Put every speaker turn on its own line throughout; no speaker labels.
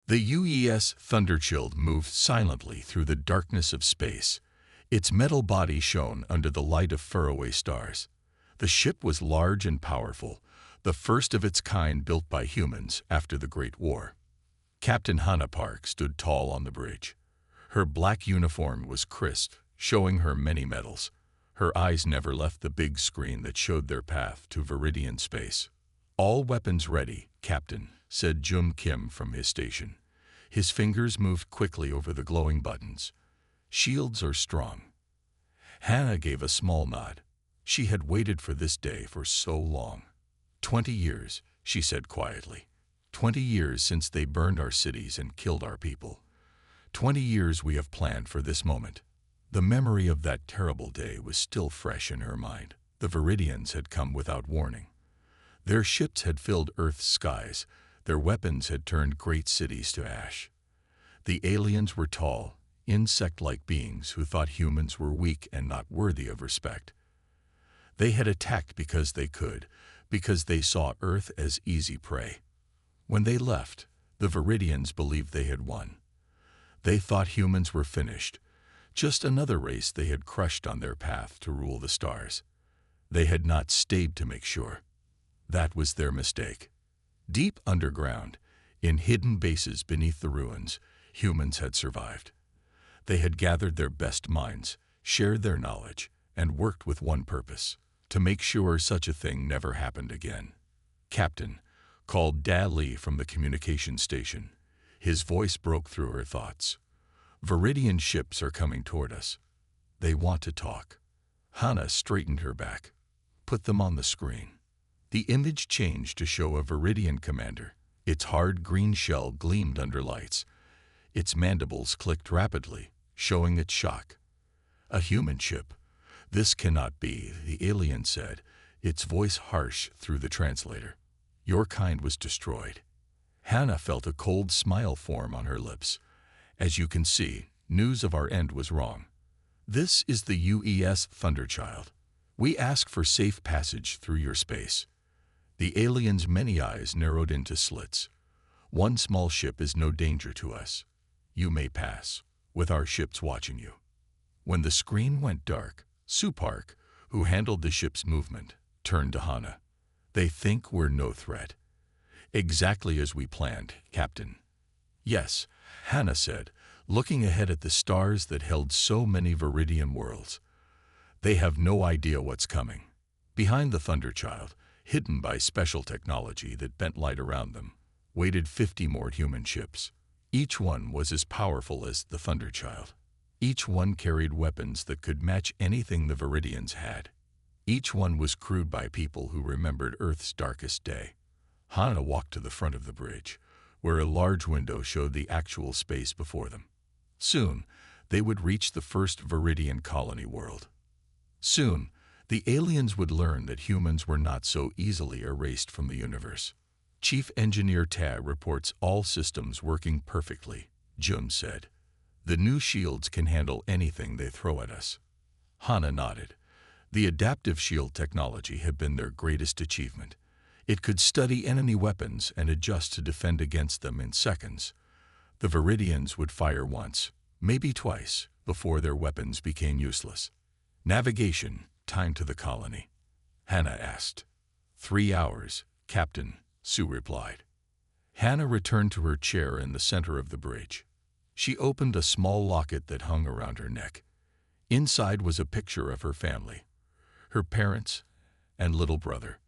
The UES Thunderchild moved silently through the darkness of space. Its metal body shone under the light of faraway stars. The ship was large and powerful, the first of its kind built by humans after the Great War. Captain Hannah Park stood tall on the bridge. Her black uniform was crisp, showing her many medals. Her eyes never left the big screen that showed their path to Viridian space. "All weapons ready, Captain," said Jum Kim from his station. His fingers moved quickly over the glowing buttons. "Shields are strong." Hannah gave a small nod. She had waited for this day for so long. 20 years, she said quietly. 20 years since they burned our cities and killed our people. 20 years we have planned for this moment. The memory of that terrible day was still fresh in her mind. The Viridians had come without warning. Their ships had filled Earth's skies. Their weapons had turned great cities to ash. The aliens were tall, insect-like beings who thought humans were weak and not worthy of respect. They had attacked because they could, because they saw Earth as easy prey. When they left, the Viridians believed they had won. They thought humans were finished, just another race they had crushed on their path to rule the stars. They had not stayed to make sure. That was their mistake. Deep underground, in hidden bases beneath the ruins, humans had survived. They had gathered their best minds, shared their knowledge, and worked with one purpose: to make sure such a thing never happened again. "Captain," called Da Li from the communication station. His voice broke through her thoughts. "Viridian ships are coming toward us. They want to talk." Hannah straightened her back. "Put them on the screen." The image changed to show a Viridian commander. Its hard green shell gleamed under lights. Its mandibles clicked rapidly, showing its shock. "A human ship. This cannot be," the alien said, its voice harsh through the translator. "Your kind was destroyed." Hannah felt a cold smile form on her lips. "As you can see, news of our end was wrong. This is the UES Thunderchild. We ask for safe passage through your space." The alien's many eyes narrowed into slits. "One small ship is no danger to us. You may pass, with our ships watching you." When the screen went dark, Sue Park, who handled the ship's movement, turned to Hannah. "They think we're no threat." "Exactly as we planned, Captain." "Yes," Hannah said, looking ahead at the stars that held so many Viridian worlds. "They have no idea what's coming." Behind the Thunderchild, hidden by special technology that bent light around them, waited 50 more human ships. Each one was as powerful as the Thunderchild. Each one carried weapons that could match anything the Viridians had. Each one was crewed by people who remembered Earth's darkest day. Hannah walked to the front of the bridge, where a large window showed the actual space before them. Soon, they would reach the first Viridian colony world. Soon, the aliens would learn that humans were not so easily erased from the universe. "Chief Engineer Ta reports all systems working perfectly," Jum said. "The new shields can handle anything they throw at us." Hannah nodded. The adaptive shield technology had been their greatest achievement. It could study enemy weapons and adjust to defend against them in seconds. The Viridians would fire once, maybe twice, before their weapons became useless. "Navigation, time to the colony," Hannah asked. 3 hours, Captain," Sue replied. Hannah returned to her chair in the center of the bridge. She opened a small locket that hung around her neck. Inside was a picture of her family, her parents and little brother.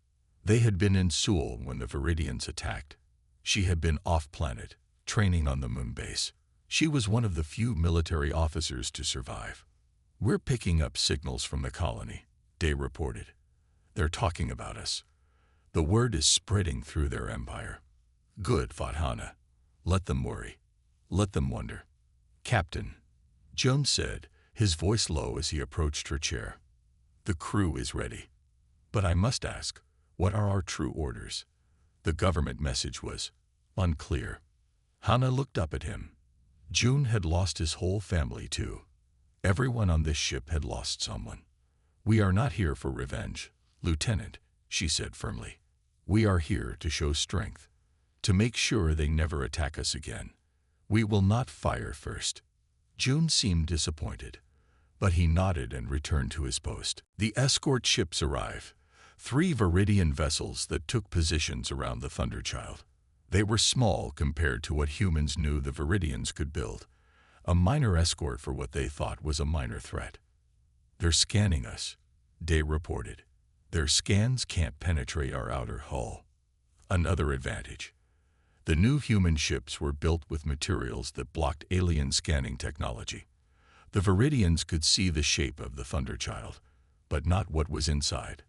They had been in Seoul when the Viridians attacked. She had been off-planet, training on the moon base. She was one of the few military officers to survive. "We're picking up signals from the colony," Day reported. "They're talking about us. The word is spreading through their empire." "Good," thought Hannah. "Let them worry. Let them wonder." "Captain," Jones said, his voice low as he approached her chair. "The crew is ready. But I must ask, what are our true orders?" The government message was unclear. Hannah looked up at him. June had lost his whole family too. Everyone on this ship had lost someone. "We are not here for revenge, Lieutenant," she said firmly. "We are here to show strength, to make sure they never attack us again. "We will not fire first." June seemed disappointed, but he nodded and returned to his post. The escort ships arrive, 3 Viridian vessels that took positions around the Thunderchild. They were small compared to what humans knew the Viridians could build, a minor escort for what they thought was a minor threat. "They're scanning us," Day reported. "Their scans can't penetrate our outer hull." Another advantage. The new human ships were built with materials that blocked alien scanning technology. The Viridians could see the shape of the Thunderchild, but not what was inside.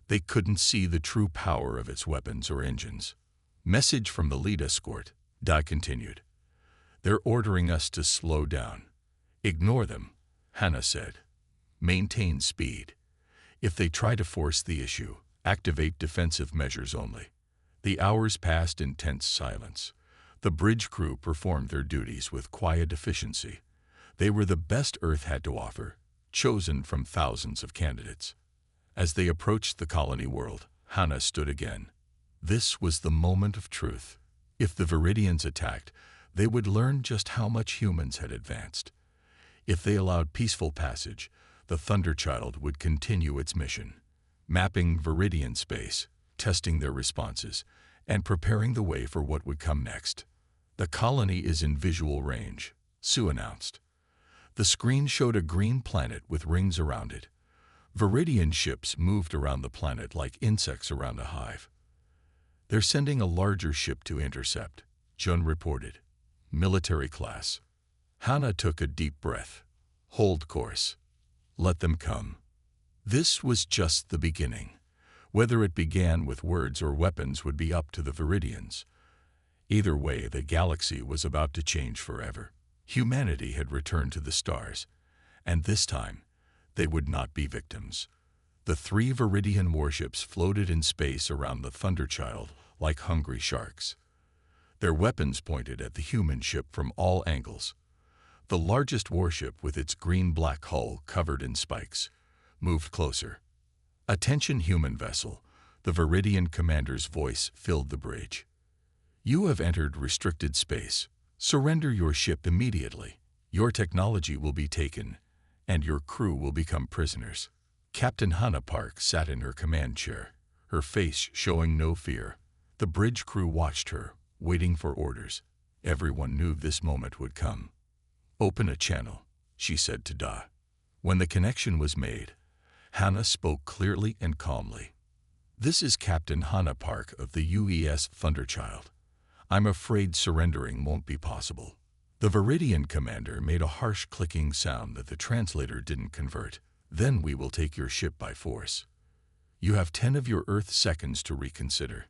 They couldn't see the true power of its weapons or engines. "Message from the lead escort," Da continued. "They're ordering us to slow down." "Ignore them," Hannah said. "Maintain speed. If they try to force the issue, activate defensive measures only." The hours passed in tense silence. The bridge crew performed their duties with quiet efficiency. They were the best Earth had to offer, chosen from thousands of candidates. As they approached the colony world, Hannah stood again. This was the moment of truth. If the Viridians attacked, they would learn just how much humans had advanced. If they allowed peaceful passage, the Thunderchild would continue its mission, mapping Viridian space, testing their responses, and preparing the way for what would come next. "The colony is in visual range," Sue announced. The screen showed a green planet with rings around it. Viridian ships moved around the planet like insects around a hive. "They're sending a larger ship to intercept," Jun reported. "Military class." Hannah took a deep breath. "Hold course. Let them come." This was just the beginning. Whether it began with words or weapons would be up to the Viridians. Either way, the galaxy was about to change forever. Humanity had returned to the stars, and this time, they would not be victims. The 3 Viridian warships floated in space around the Thunderchild like hungry sharks. Their weapons pointed at the human ship from all angles. The largest warship, with its green-black hull covered in spikes, moved closer. "Attention, human vessel," the Viridian commander's voice filled the bridge. "You have entered restricted space. Surrender your ship immediately. Your technology will be taken, and your crew will become prisoners." Captain Hannah Park sat in her command chair, her face showing no fear. The bridge crew watched her, waiting for orders. Everyone knew this moment would come. "Open a channel," she said to Da. When the connection was made, Hannah spoke clearly and calmly. "This is Captain Hannah Park of the UES Thunderchild. I'm afraid surrendering won't be possible." The Viridian commander made a harsh clicking sound that the translator didn't convert. "Then we will take your ship by force. You have 10 of your Earth seconds to reconsider."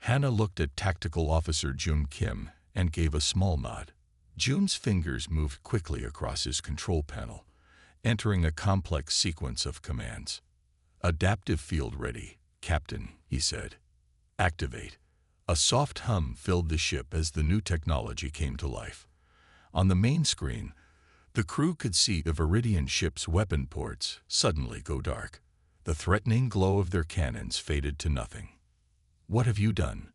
Hannah looked at Tactical Officer Jun Kim and gave a small nod. Jun's fingers moved quickly across his control panel, entering a complex sequence of commands. "Adaptive field ready, Captain," he said. "Activate." A soft hum filled the ship as the new technology came to life. On the main screen, the crew could see the Viridian ship's weapon ports suddenly go dark. The threatening glow of their cannons faded to nothing. "What have you done?"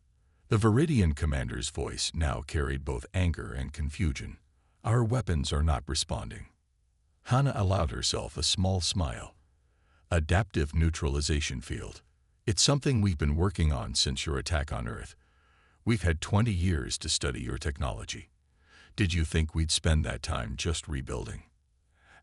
The Viridian commander's voice now carried both anger and confusion. "Our weapons are not responding." Hannah allowed herself a small smile. "Adaptive neutralization field. It's something we've been working on since your attack on Earth. We've had 20 years to study your technology. Did you think we'd spend that time just rebuilding?"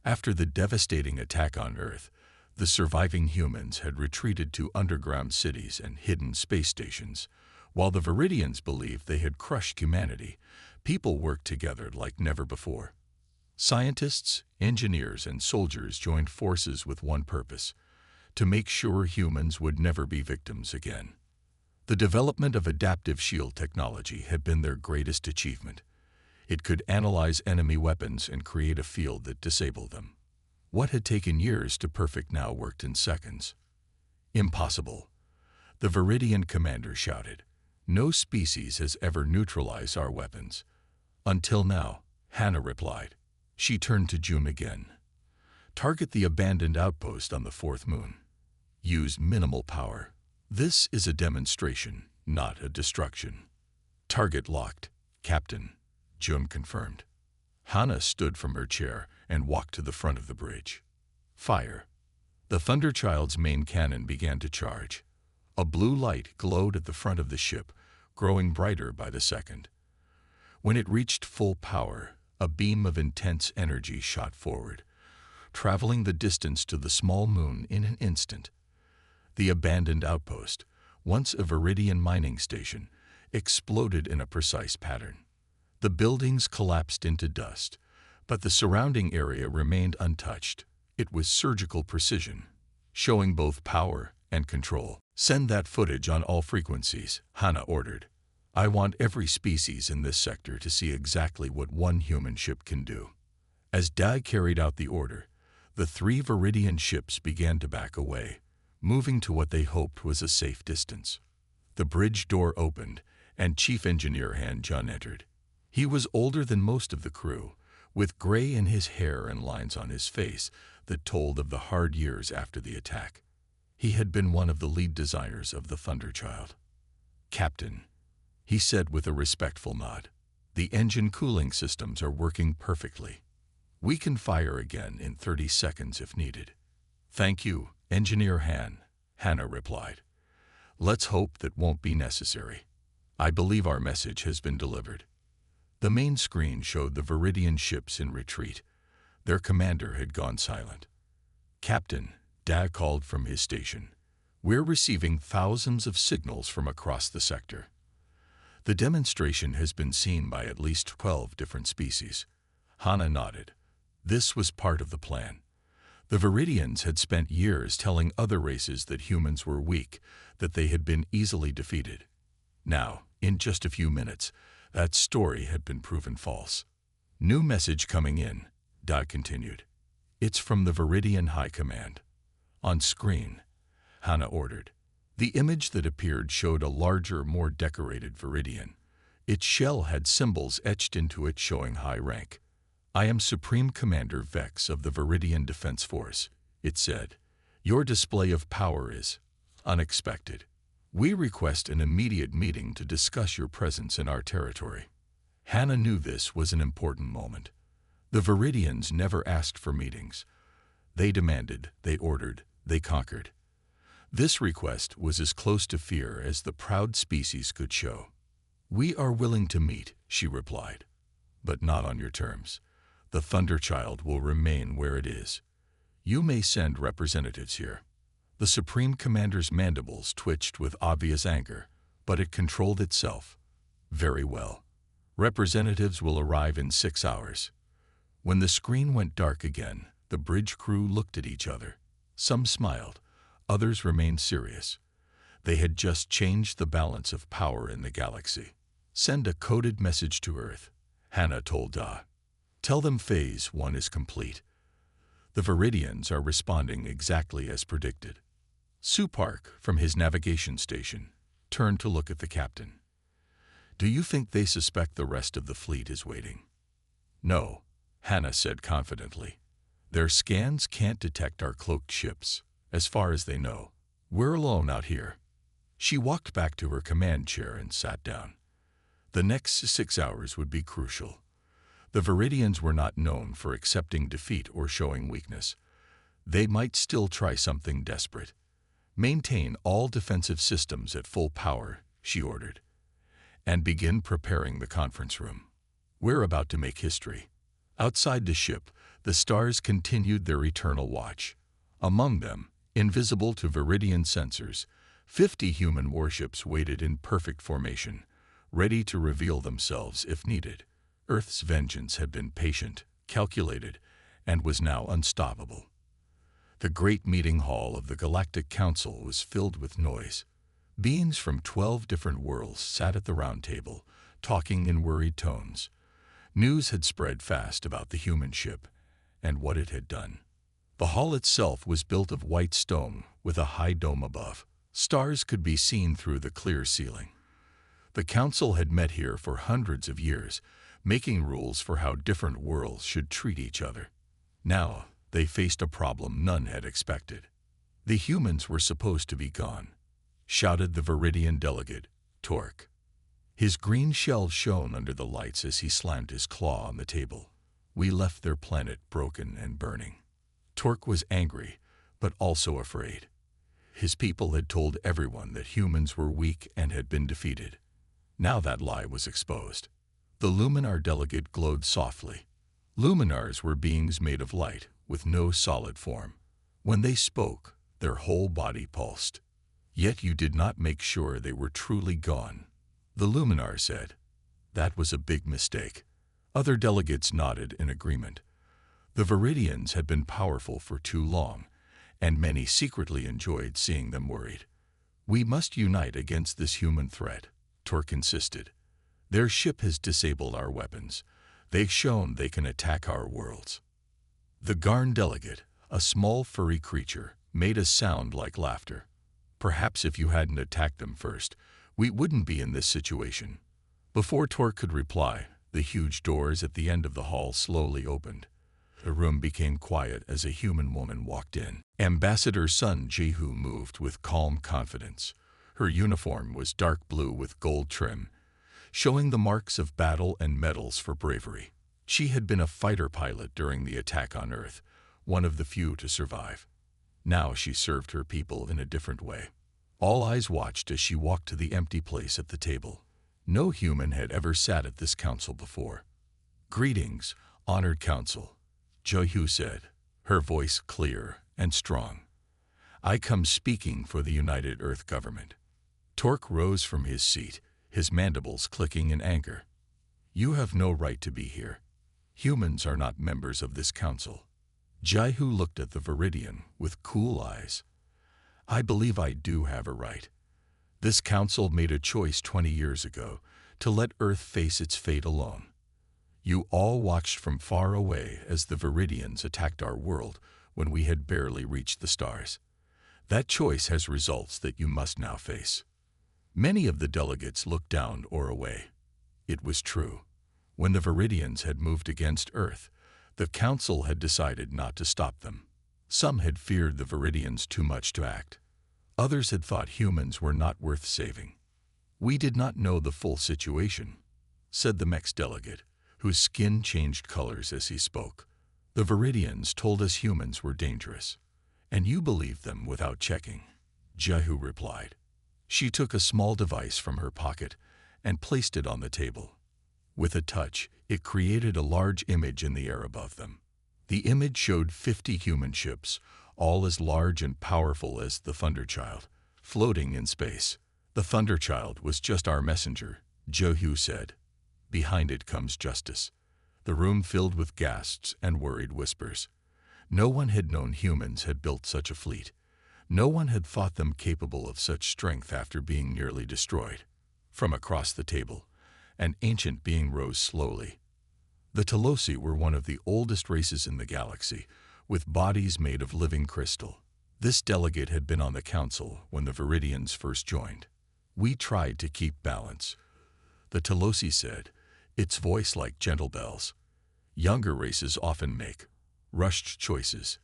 After the devastating attack on Earth, the surviving humans had retreated to underground cities and hidden space stations. While the Viridians believed they had crushed humanity, people worked together like never before. Scientists, engineers, and soldiers joined forces with one purpose: to make sure humans would never be victims again. The development of adaptive shield technology had been their greatest achievement. It could analyze enemy weapons and create a field that disabled them. What had taken years to perfect now worked in seconds. "Impossible," the Viridian commander shouted. "No species has ever neutralized our weapons." "Until now," Hannah replied. She turned to Jun again. "Target the abandoned outpost on the 4th moon. Use minimal power. This is a demonstration, not a destruction." "Target locked, Captain," Jun confirmed. Hana stood from her chair and walked to the front of the bridge. Fire. The Thunderchild's main cannon began to charge. A blue light glowed at the front of the ship, growing brighter by the second. When it reached full power, a beam of intense energy shot forward, traveling the distance to the small moon in an instant. The abandoned outpost, once a Viridian mining station, exploded in a precise pattern. The buildings collapsed into dust, but the surrounding area remained untouched. It was surgical precision, showing both power and control. Send that footage on all frequencies, Hana ordered. I want every species in this sector to see exactly what one human ship can do. As Dai carried out the order, the 3 Viridian ships began to back away, moving to what they hoped was a safe distance. The bridge door opened, and Chief Engineer Han Jun entered. He was older than most of the crew, with gray in his hair and lines on his face that told of the hard years after the attack. He had been one of the lead designers of the Thunderchild. Captain, he said with a respectful nod, the engine cooling systems are working perfectly. We can fire again in 30 seconds if needed. Thank you, Engineer Han, Hana replied. Let's hope that won't be necessary. I believe our message has been delivered. The main screen showed the Viridian ships in retreat. Their commander had gone silent. Captain, Da called from his station. We're receiving thousands of signals from across the sector. The demonstration has been seen by at least 12 different species. Hana nodded. This was part of the plan. The Viridians had spent years telling other races that humans were weak, that they had been easily defeated. Now, in just a few minutes, that story had been proven false. New message coming in, Da continued. It's from the Viridian High Command. On screen, Hana ordered. The image that appeared showed a larger, more decorated Viridian. Its shell had symbols etched into it showing high rank. I am Supreme Commander Vex of the Viridian Defense Force, it said. Your display of power is unexpected. We request an immediate meeting to discuss your presence in our territory. Hana knew this was an important moment. The Viridians never asked for meetings. They demanded, they ordered, they conquered. This request was as close to fear as the proud species could show. We are willing to meet, she replied, but not on your terms. The Thunderchild will remain where it is. You may send representatives here. The Supreme Commander's mandibles twitched with obvious anger, but it controlled itself. Very well. Representatives will arrive in 6 hours. When the screen went dark again, the bridge crew looked at each other. Some smiled, others remained serious. They had just changed the balance of power in the galaxy. Send a coded message to Earth, Hana told Da. Tell them Phase 1 is complete. The Viridians are responding exactly as predicted. Supark, from his navigation station, turned to look at the captain. Do you think they suspect the rest of the fleet is waiting? No, Hana said confidently. Their scans can't detect our cloaked ships, as far as they know. We're alone out here. She walked back to her command chair and sat down. The next 6 hours would be crucial. The Viridians were not known for accepting defeat or showing weakness. They might still try something desperate. Maintain all defensive systems at full power, she ordered, and begin preparing the conference room. We're about to make history. Outside the ship, the stars continued their eternal watch. Among them, invisible to Viridian sensors, 50 human warships waited in perfect formation, ready to reveal themselves if needed. Earth's vengeance had been patient, calculated, and was now unstoppable. The great meeting hall of the Galactic Council was filled with noise. Beings from 12 different worlds sat at the round table, talking in worried tones. News had spread fast about the human ship and what it had done. The hall itself was built of white stone with a high dome above. Stars could be seen through the clear ceiling. The council had met here for hundreds of years, making rules for how different worlds should treat each other. Now, they faced a problem none had expected. The humans were supposed to be gone, shouted the Viridian delegate, Torque. His green shell shone under the lights as he slammed his claw on the table. We left their planet broken and burning. Torque was angry, but also afraid. His people had told everyone that humans were weak and had been defeated. Now that lie was exposed. The Luminar delegate glowed softly. Luminars were beings made of light, with no solid form. When they spoke, their whole body pulsed. Yet you did not make sure they were truly gone. The Luminar said. That was a big mistake. Other delegates nodded in agreement. The Viridians had been powerful for too long, and many secretly enjoyed seeing them worried. We must unite against this human threat, Torque insisted. Their ship has disabled our weapons. They've shown they can attack our worlds. The Garn delegate, a small furry creature, made a sound like laughter. Perhaps if you hadn't attacked them first, we wouldn't be in this situation. Before Torque could reply, the huge doors at the end of the hall slowly opened. The room became quiet as a human woman walked in. Ambassador Sun Jihu moved with calm confidence. Her uniform was dark blue with gold trim, showing the marks of battle and medals for bravery. She had been a fighter pilot during the attack on Earth, one of the few to survive. Now she served her people in a different way. All eyes watched as she walked to the empty place at the table. No human had ever sat at this council before. Greetings, honored council, Jihu said, her voice clear and strong. I come speaking for the United Earth government. Torque rose from his seat, his mandibles clicking in anger. You have no right to be here. Humans are not members of this council. Jihu looked at the Viridian with cool eyes. I believe I do have a right. This council made a choice 20 years ago to let Earth face its fate alone. You all watched from far away as the Viridians attacked our world when we had barely reached the stars. That choice has results that you must now face. Many of the delegates looked down or away. It was true. When the Viridians had moved against Earth, the council had decided not to stop them. Some had feared the Viridians too much to act. Others had thought humans were not worth saving. We did not know the full situation, said the Mex delegate, whose skin changed colors as he spoke. The Viridians told us humans were dangerous, and you believed them without checking, Jihu replied. She took a small device from her pocket and placed it on the table. With a touch, it created a large image in the air above them. The image showed 50 human ships, all as large and powerful as the Thunderchild, floating in space. The Thunderchild was just our messenger, Jihu said. Behind it comes justice. The room filled with gasps and worried whispers. No one had known humans had built such a fleet. No one had thought them capable of such strength after being nearly destroyed. From across the table, an ancient being rose slowly. The Telosi were one of the oldest races in the galaxy, with bodies made of living crystal. This delegate had been on the council when the Viridians first joined. We tried to keep balance, the Telosi said, its voice like gentle bells. Younger races often make rushed choices.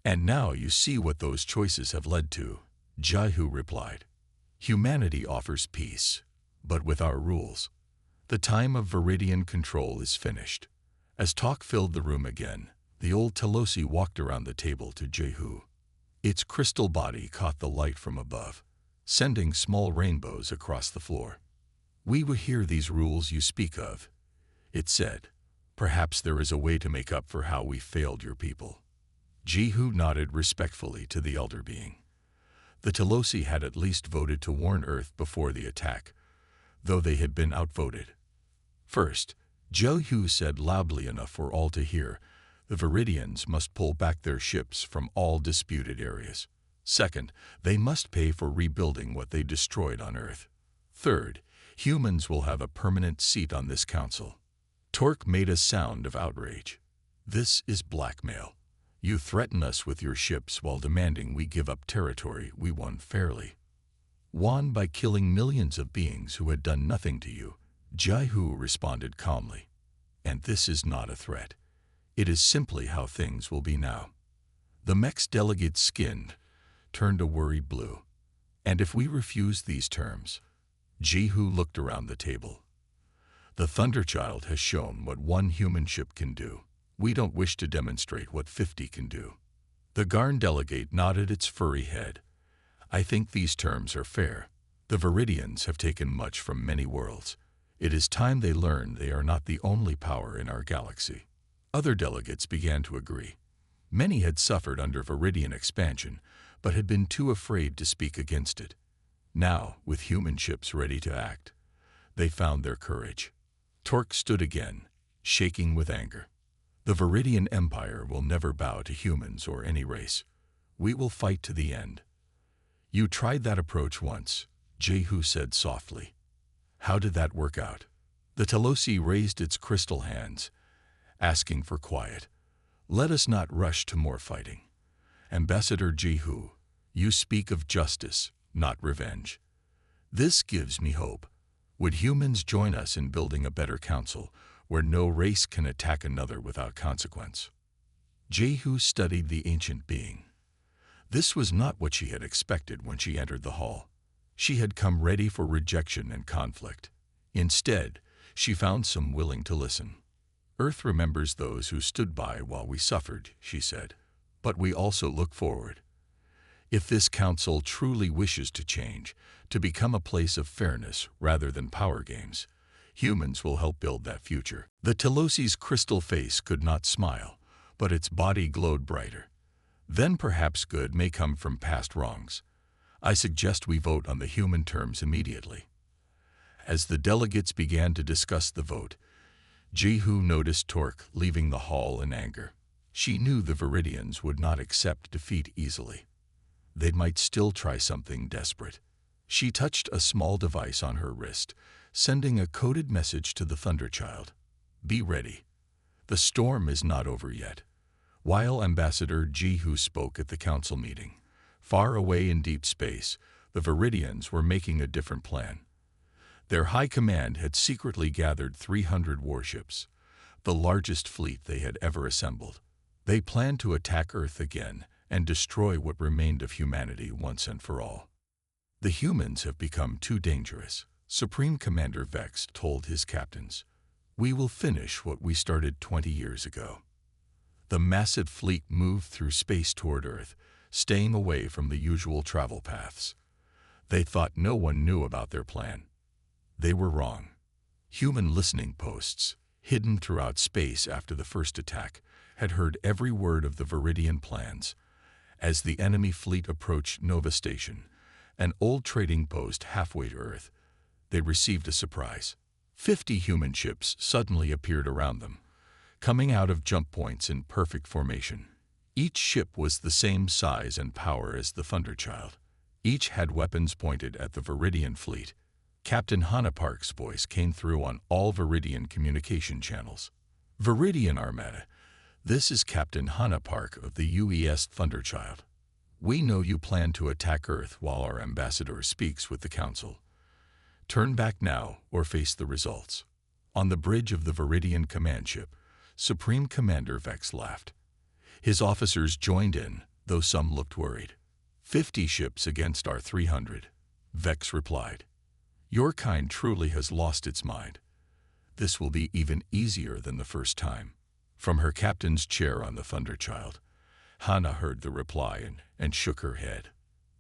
And now you see what those choices have led to, Jihu replied. Humanity offers peace, but with our rules. The time of Viridian control is finished. As talk filled the room again, the old Telosi walked around the table to Jihu. Its crystal body caught the light from above, sending small rainbows across the floor. We will hear these rules you speak of, it said. Perhaps there is a way to make up for how we failed your people. Jihu nodded respectfully to the elder being. The Telosi had at least voted to warn Earth before the attack, though they had been outvoted. First, Jihu said loudly enough for all to hear, the Viridians must pull back their ships from all disputed areas. Second, they must pay for rebuilding what they destroyed on Earth. Third, humans will have a permanent seat on this council. Torque made a sound of outrage. This is blackmail. You threaten us with your ships while demanding we give up territory we won fairly. Won by killing millions of beings who had done nothing to you, Jihu responded calmly. And this is not a threat. It is simply how things will be now. The Mex delegate's skin turned a worried blue. And if we refuse these terms, Jehu looked around the table. The Thunderchild has shown what one human ship can do. We don't wish to demonstrate what 50 can do. The Garn delegate nodded its furry head. I think these terms are fair. The Viridians have taken much from many worlds. It is time they learned they are not the only power in our galaxy. Other delegates began to agree. Many had suffered under Viridian expansion, but had been too afraid to speak against it. Now, with human ships ready to act, they found their courage. Torque stood again, shaking with anger. The Viridian Empire will never bow to humans or any race. We will fight to the end. You tried that approach once, Jehu said softly. How did that work out? The Telosi raised its crystal hands, asking for quiet. Let us not rush to more fighting. Ambassador Jehu, you speak of justice, not revenge. This gives me hope. Would humans join us in building a better council, where no race can attack another without consequence? Jehu studied the ancient being. This was not what she had expected when she entered the hall. She had come ready for rejection and conflict. Instead, she found some willing to listen. Earth remembers those who stood by while we suffered, she said, but we also look forward. If this council truly wishes to change, to become a place of fairness rather than power games, humans will help build that future. The Telosi's crystal face could not smile, but its body glowed brighter. Then perhaps good may come from past wrongs. I suggest we vote on the human terms immediately. As the delegates began to discuss the vote, Jehu noticed Torque leaving the hall in anger. She knew the Viridians would not accept defeat easily. They might still try something desperate. She touched a small device on her wrist, sending a coded message to the Thunderchild. Be ready. The storm is not over yet. While Ambassador Jehu spoke at the council meeting, far away in deep space, the Viridians were making a different plan. Their high command had secretly gathered 300 warships, the largest fleet they had ever assembled. They planned to attack Earth again and destroy what remained of humanity once and for all. The humans have become too dangerous, Supreme Commander Vex told his captains. We will finish what we started 20 years ago. The massive fleet moved through space toward Earth, staying away from the usual travel paths. They thought no one knew about their plan. They were wrong. Human listening posts, hidden throughout space after the first attack, had heard every word of the Viridian plans. As the enemy fleet approached Nova Station, an old trading post halfway to Earth, they received a surprise. 50 human ships suddenly appeared around them, coming out of jump points in perfect formation. Each ship was the same size and power as the Thunderchild. Each had weapons pointed at the Viridian fleet. Captain Hannah Park's voice came through on all Viridian communication channels. Viridian Armada, this is Captain Hannah Park of the UES Thunderchild. We know you plan to attack Earth while our ambassador speaks with the Council. Turn back now or face the results. On the bridge of the Viridian command ship, Supreme Commander Vex laughed. His officers joined in, though some looked worried. 50 ships against our 300, Vex replied. Your kind truly has lost its mind. This will be even easier than the first time. From her captain's chair on the Thunderchild, Hannah heard the reply and shook her head.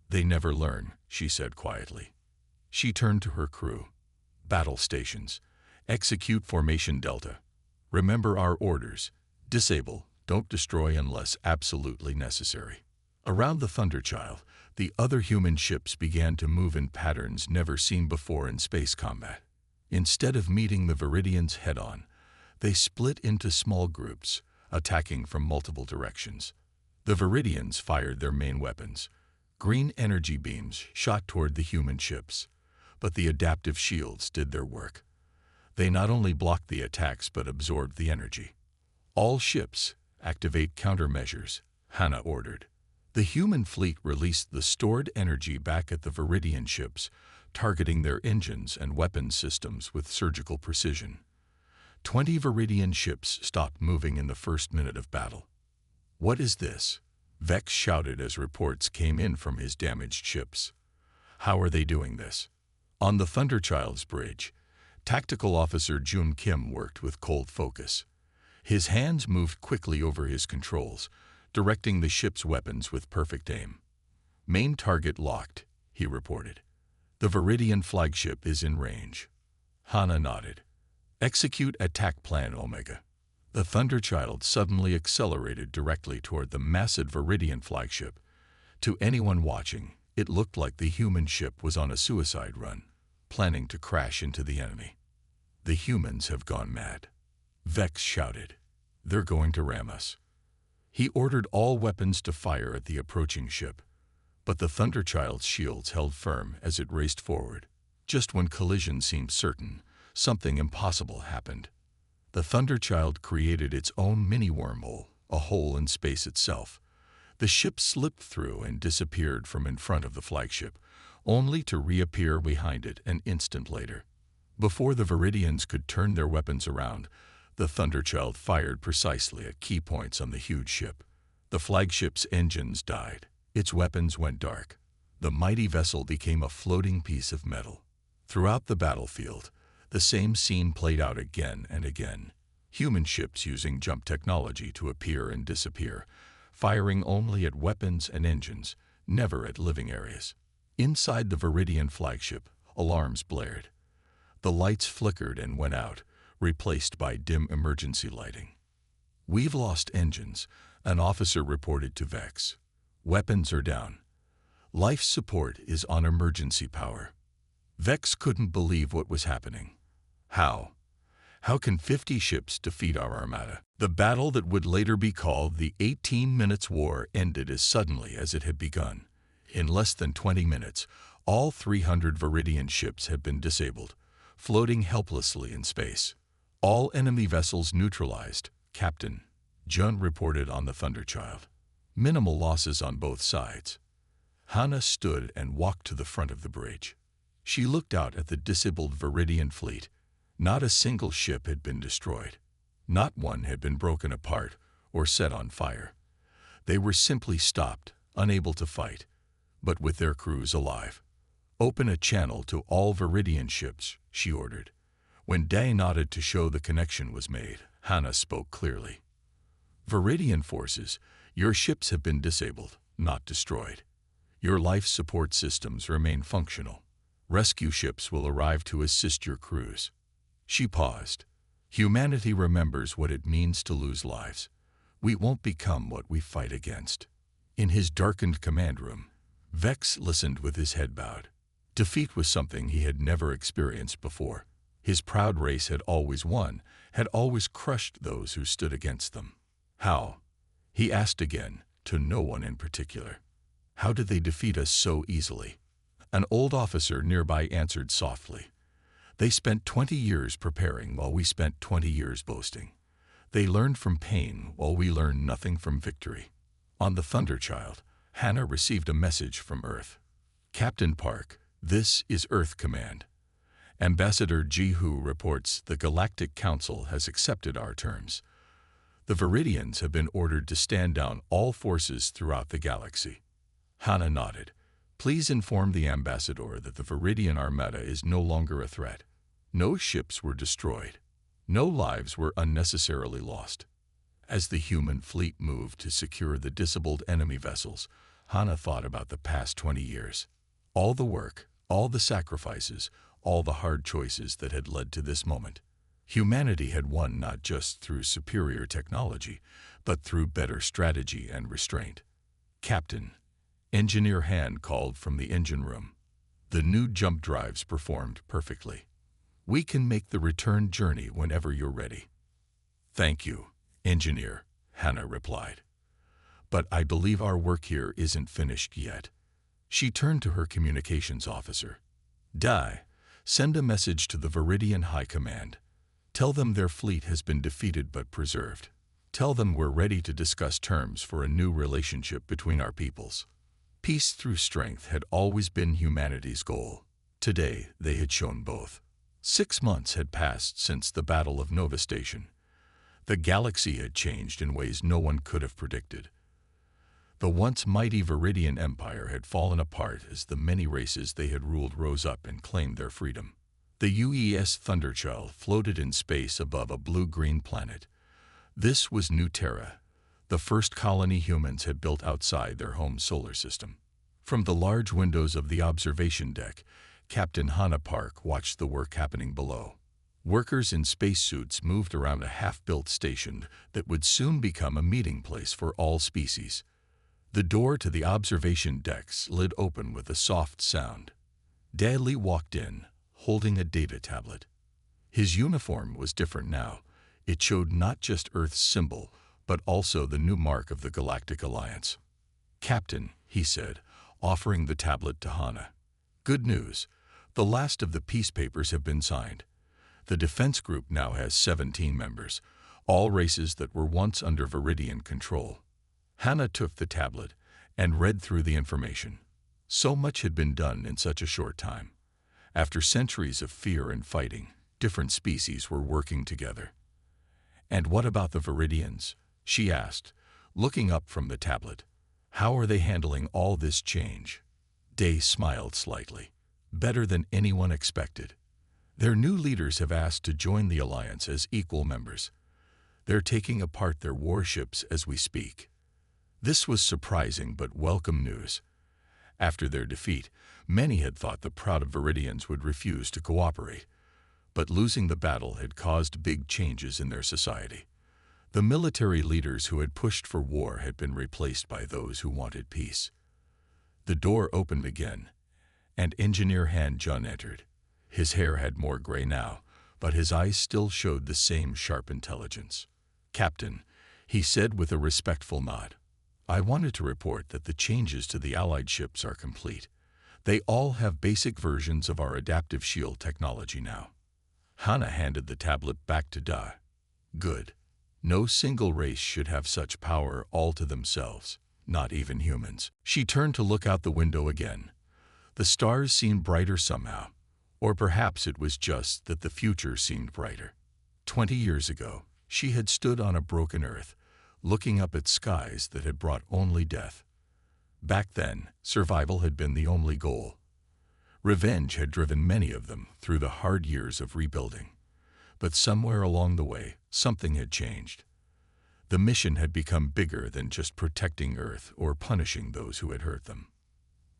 They never learn, she said quietly. She turned to her crew. Battle stations. Execute Formation Delta. Remember our orders. Disable, don't destroy unless absolutely necessary. Around the Thunderchild, the other human ships began to move in patterns never seen before in space combat. Instead of meeting the Viridians head-on, they split into small groups, attacking from multiple directions. The Viridians fired their main weapons. Green energy beams shot toward the human ships, but the adaptive shields did their work. They not only blocked the attacks but absorbed the energy. All ships activate countermeasures, Hannah ordered. The human fleet released the stored energy back at the Viridian ships, targeting their engines and weapons systems with surgical precision. 20 Viridian ships stopped moving in the first minute of battle. What is this? Vex shouted as reports came in from his damaged ships. How are they doing this? On the Thunderchild's bridge, Tactical Officer Jun Kim worked with cold focus. His hands moved quickly over his controls, directing the ship's weapons with perfect aim. "Main target locked," he reported. "The Viridian flagship is in range." Hana nodded. "Execute attack plan Omega." The Thunderchild suddenly accelerated directly toward the massive Viridian flagship. To anyone watching, it looked like the human ship was on a suicide run, planning to crash into the enemy. "The humans have gone mad," Vex shouted. "They're going to ram us." He ordered all weapons to fire at the approaching ship, but the Thunderchild's shields held firm as it raced forward. Just when collision seemed certain, something impossible happened. The Thunderchild created its own mini-wormhole, a hole in space itself. The ship slipped through and disappeared from in front of the flagship, only to reappear behind it an instant later. Before the Viridians could turn their weapons around, the Thunderchild fired precisely at key points on the huge ship. The flagship's engines died. Its weapons went dark. The mighty vessel became a floating piece of metal. Throughout the battlefield, the same scene played out again and again. Human ships using jump technology to appear and disappear, firing only at weapons and engines, never at living areas. Inside the Viridian flagship, alarms blared. The lights flickered and went out, replaced by dim emergency lighting. "We've lost engines," an officer reported to Vex. "Weapons are down. Life support is on emergency power." Vex couldn't believe what was happening. How? How can 50 ships defeat our armada? The battle that would later be called the 18 Minutes War ended as suddenly as it had begun. In less than 20 minutes, all 300 Viridian ships had been disabled, floating helplessly in space. "All enemy vessels neutralized," Captain Jun reported on the Thunderchild. "Minimal losses on both sides." Hana stood and walked to the front of the bridge. She looked out at the disabled Viridian fleet. Not a single ship had been destroyed. Not one had been broken apart or set on fire. They were simply stopped, unable to fight, but with their crews alive. "Open a channel to all Viridian ships," she ordered. When Day nodded to show the connection was made, Hana spoke clearly. "Viridian forces, your ships have been disabled, not destroyed. Your life support systems remain functional. Rescue ships will arrive to assist your crews." She paused. "Humanity remembers what it means to lose lives. We won't become what we fight against." In his darkened command room, Vex listened with his head bowed. Defeat was something he had never experienced before. His proud race had always won, had always crushed those who stood against them. "How?" he asked again, to no one in particular. "How did they defeat us so easily?" An old officer nearby answered softly. "They spent 20 years preparing while we spent 20 years boasting. They learned from pain while we learned nothing from victory." On the Thunderchild, Hana received a message from Earth. "Captain Park, this is Earth Command. Ambassador Jihu reports the Galactic Council has accepted our terms. The Viridians have been ordered to stand down all forces throughout the galaxy." Hana nodded. "Please inform the ambassador that the Viridian armada is no longer a threat. No ships were destroyed. No lives were unnecessarily lost." As the human fleet moved to secure the disabled enemy vessels, Hana thought about the past 20 years. All the work, all the sacrifices, all the hard choices that had led to this moment. Humanity had won not just through superior technology, but through better strategy and restraint. "Captain," Engineer Han called from the engine room. "The new jump drives performed perfectly. We can make the return journey whenever you're ready." "Thank you, Engineer," Hana replied. "But I believe our work here isn't finished yet." She turned to her communications officer. "Dai, send a message to the Viridian High Command. Tell them their fleet has been defeated but preserved. Tell them we're ready to discuss terms for a new relationship between our peoples." Peace through strength had always been humanity's goal. Today, they had shown both. 6 months had passed since the Battle of Nova Station. The galaxy had changed in ways no one could have predicted. The once mighty Viridian Empire had fallen apart as the many races they had ruled rose up and claimed their freedom. The UES Thunderchild floated in space above a blue-green planet. This was New Terra, the first colony humans had built outside their home solar system. From the large windows of the observation deck, Captain Hannah Park watched the work happening below. Workers in spacesuits moved around a half-built station that would soon become a meeting place for all species. The door to the observation deck slid open with a soft sound. Daly walked in, holding a data tablet. His uniform was different now. It showed not just Earth's symbol, but also the new mark of the Galactic Alliance. "Captain," he said, offering the tablet to Hannah. "Good news. The last of the peace papers have been signed. The defense group now has 17 members, all races that were once under Viridian control." Hannah took the tablet and read through the information. So much had been done in such a short time. After centuries of fear and fighting, different species were working together. "And what about the Viridians?" she asked, looking up from the tablet. "How are they handling all this change?" Day smiled slightly. "Better than anyone expected. Their new leaders have asked to join the Alliance as equal members. They're taking apart their warships as we speak." This was surprising but welcome news. After their defeat, many had thought the proud Viridians would refuse to cooperate. But losing the battle had caused big changes in their society. The military leaders who had pushed for war had been replaced by those who wanted peace. The door opened again, and Engineer Han Jun entered. His hair had more gray now, but his eyes still showed the same sharp intelligence. "Captain," he said with a respectful nod, "I wanted to report that the changes to the Allied ships are complete. They all have basic versions of our adaptive shield technology now." Hannah handed the tablet back to Da. "Good. No single race should have such power all to themselves, not even humans." She turned to look out the window again. The stars seemed brighter somehow, or perhaps it was just that the future seemed brighter. 20 years ago, she had stood on a broken Earth, looking up at skies that had brought only death. Back then, survival had been the only goal. Revenge had driven many of them through the hard years of rebuilding. But somewhere along the way, something had changed. The mission had become bigger than just protecting Earth or punishing those who had hurt them.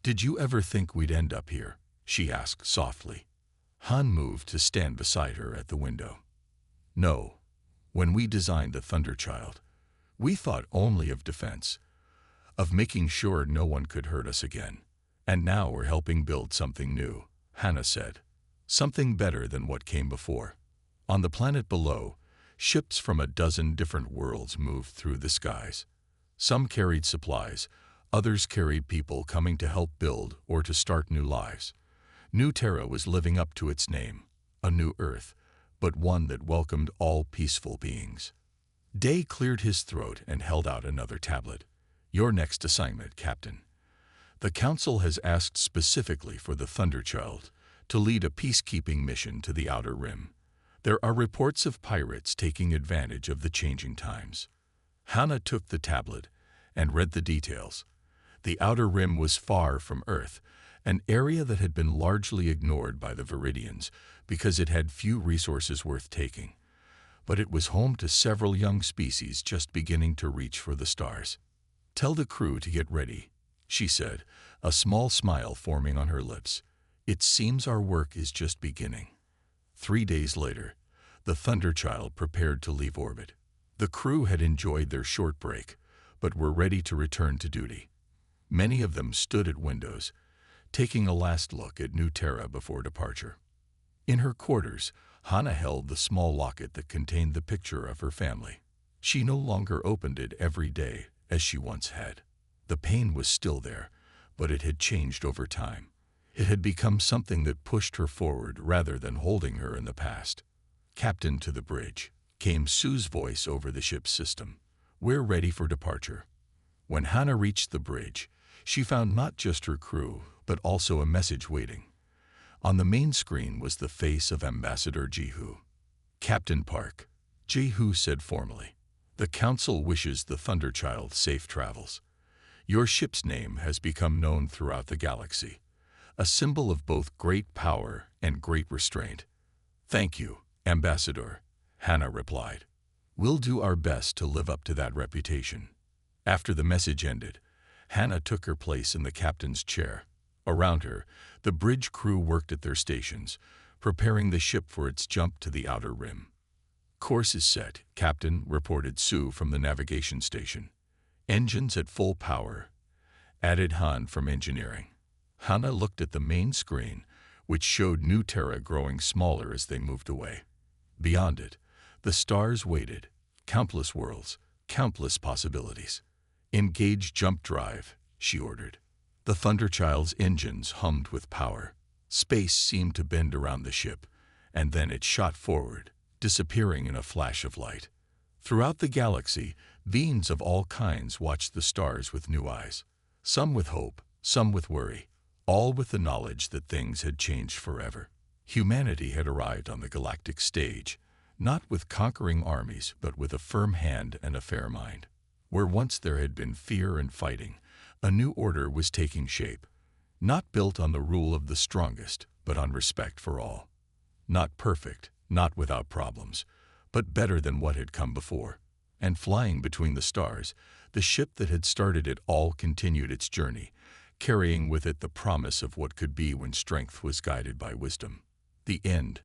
"Did you ever think we'd end up here?" she asked softly. Han moved to stand beside her at the window. "No. When we designed the Thunderchild, we thought only of defense, of making sure no one could hurt us again. And now we're helping build something new," Hannah said. "Something better than what came before." On the planet below, ships from a dozen different worlds moved through the skies. Some carried supplies, others carried people coming to help build or to start new lives. New Terra was living up to its name, a new Earth, but one that welcomed all peaceful beings. Day cleared his throat and held out another tablet. "Your next assignment, Captain. The Council has asked specifically for the Thunderchild to lead a peacekeeping mission to the Outer Rim. There are reports of pirates taking advantage of the changing times." Hannah took the tablet and read the details. The Outer Rim was far from Earth, an area that had been largely ignored by the Viridians because it had few resources worth taking. But it was home to several young species just beginning to reach for the stars. "Tell the crew to get ready," she said, a small smile forming on her lips. "It seems our work is just beginning." 3 days later, the Thunderchild prepared to leave orbit. The crew had enjoyed their short break, but were ready to return to duty. Many of them stood at windows, taking a last look at New Terra before departure. In her quarters, Hannah held the small locket that contained the picture of her family. She no longer opened it every day, as she once had. The pain was still there, but it had changed over time. It had become something that pushed her forward rather than holding her in the past. "Captain, to the bridge," came Sue's voice over the ship's system. "We're ready for departure." When Hannah reached the bridge, she found not just her crew, but also a message waiting. On the main screen was the face of Ambassador Jihu. "Captain Park," Jihu said formally, "the Council wishes the Thunderchild safe travels. Your ship's name has become known throughout the galaxy, a symbol of both great power and great restraint. Thank you, Ambassador, Hannah replied. We'll do our best to live up to that reputation. After the message ended, Hannah took her place in the captain's chair. Around her, the bridge crew worked at their stations, preparing the ship for its jump to the outer rim. Course is set, Captain, reported Sue from the navigation station. Engines at full power, added Han from engineering. Hannah looked at the main screen, which showed New Terra growing smaller as they moved away. Beyond it, the stars waited, countless worlds, countless possibilities. Engage jump drive, she ordered. The Thunderchild's engines hummed with power. Space seemed to bend around the ship, and then it shot forward, disappearing in a flash of light. Throughout the galaxy, beings of all kinds watched the stars with new eyes. Some with hope, some with worry, all with the knowledge that things had changed forever. Humanity had arrived on the galactic stage, not with conquering armies, but with a firm hand and a fair mind. Where once there had been fear and fighting, a new order was taking shape, not built on the rule of the strongest, but on respect for all. Not perfect, not without problems, but better than what had come before. And flying between the stars, the ship that had started it all continued its journey, carrying with it the promise of what could be when strength was guided by wisdom. The end.